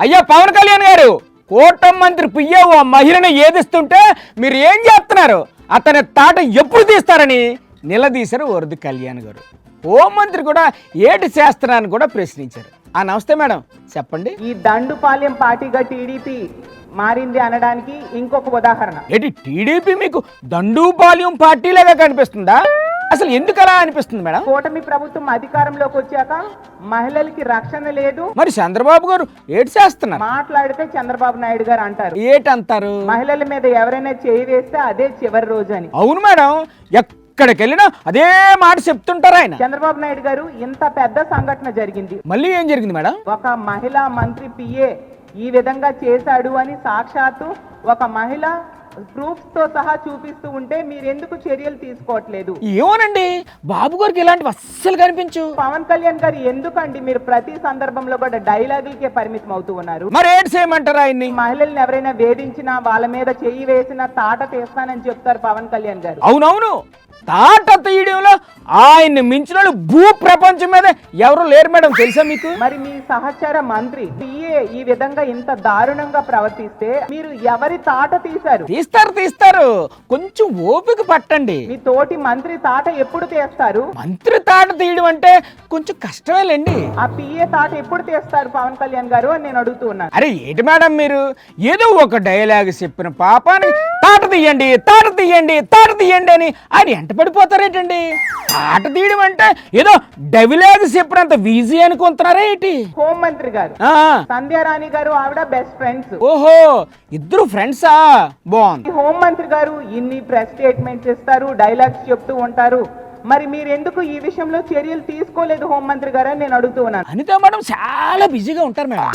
అయ్యా పవన్ కళ్యాణ్ గారు, కూటమి మంత్రి పియ్య ఓ మహిళను ఏదిస్తుంటే మీరు ఏం చేస్తున్నారు? అతని తాట ఎప్పుడు తీస్తారని నిలదీశారు వరద కళ్యాణ్ గారు. హోంమంత్రి కూడా ఏటి చేస్తున్నారని కూడా ప్రశ్నించారు. నమస్తే మేడం, చెప్పండి. ఈ దండుపాలెం పార్టీగా టీడీపీ మారింది అనడానికి ఇంకొక ఉదాహరణ. ఏంటి టీడీపీ మీకు దండుపాలెం పార్టీలాగా కనిపిస్తుందా? అసలు ఎందుకు అలా అనిపిస్తుంది మేడం? కూటమి ప్రభుత్వం అధికారంలోకి వచ్చాక మహిళలకి రక్షణ లేదు. మరి చంద్రబాబు గారు ఏటి చేస్తున్నారు? మాట్లాడితే చంద్రబాబు నాయుడు గారు అంటారు, ఏటంటారు? మహిళల మీద ఎవరైనా చేయి వేస్తే అదే చివరి రోజు అని. అవును మేడం, ఎక్కడికి వెళ్ళినా అదే మాట చెప్తుంటారు ఆయన. చంద్రబాబు నాయుడు గారు ఇంత పెద్ద సంఘటన జరిగింది, మళ్ళీ ఏం జరిగింది మేడం? ఒక మహిళా మంత్రి పిఏ ఈ విధంగా చేశాడు అని సాక్షాత్తు ఒక మహిళ ప్రూఫ్స్ తో సహా చూపిస్తూ ఉంటే మీరు ఎందుకు చర్యలు తీసుకోవట్లేదు? ఏమోనండి, బాబు గారికి ఇలాంటివి అస్సలు కనిపించు. పవన్ కళ్యాణ్ గారు ఎందుకండి మీరు ప్రతి సందర్భంలో కూడా డైలాగులకే పరిమితం అవుతూ ఉన్నారు? మరి ఏడు చేయమంటారా ఆయన్ని? మహిళల్ని ఎవరైనా వేధించినా వాళ్ళ మీద చెయ్యి వేసిన తాట తీస్తానని చెప్తారు పవన్ కళ్యాణ్ గారు. అవునవును, తాట తీయడంలో ఆయన్ని మించిన వాళ్ళు భూ ప్రపంచం మీద ఎవరు లేరు మేడం, తెలుసా మీకు? మరి మీ సహచర మంత్రి పిఏ ఈ విధంగా ఇంత దారుణంగా ప్రవర్తిస్తే మీరు ఎవరి తాట తీశారు? తీస్తారు, కొంచెం ఓపిక పట్టండి. మీ తోటి మంత్రి తాట ఎప్పుడు తీస్తారు? మంత్రి తాట తీయడం అంటే కొంచెం కష్టమేలేండి. ఆ పిఏ తాట ఎప్పుడు తీస్తారు పవన్ కళ్యాణ్ గారు అని నేను అడుగుతూ ఉన్నాను. అరే ఏంటి మేడం మీరు ఏదో ఒక డైలాగ్ చెప్పిన పాపాన్ని తాట తీయండి అని ఆయన ఎంట పడిపోతారేటండి? తాట తీయడం అంటే ఏదో డైలాగ్ చెప్పినంత ఈజీ అనుకుంటున్నారా ఏంటి? హోంమంత్రి గారు సంధ్యారాణి గారు ఆవిడ బెస్ట్ ఫ్రెండ్స్. ఓహో, ఇద్దరు ఫ్రెండ్సా? బాగుంది. హోంమంత్రి గారు ఇన్ని ప్రెస్ స్టేట్మెంట్స్ ఇస్తారు, డైలాగ్స్ చెప్తూ ఉంటారు, మరి మీరు ఎందుకు ఈ విషయంలో చర్యలు తీసుకోలేదు హోంమంత్రి గారు అని నేను అడుగుతూ ఉన్నాను. అనిత మేడం చాలా బిజీగా ఉంటారు మేడం.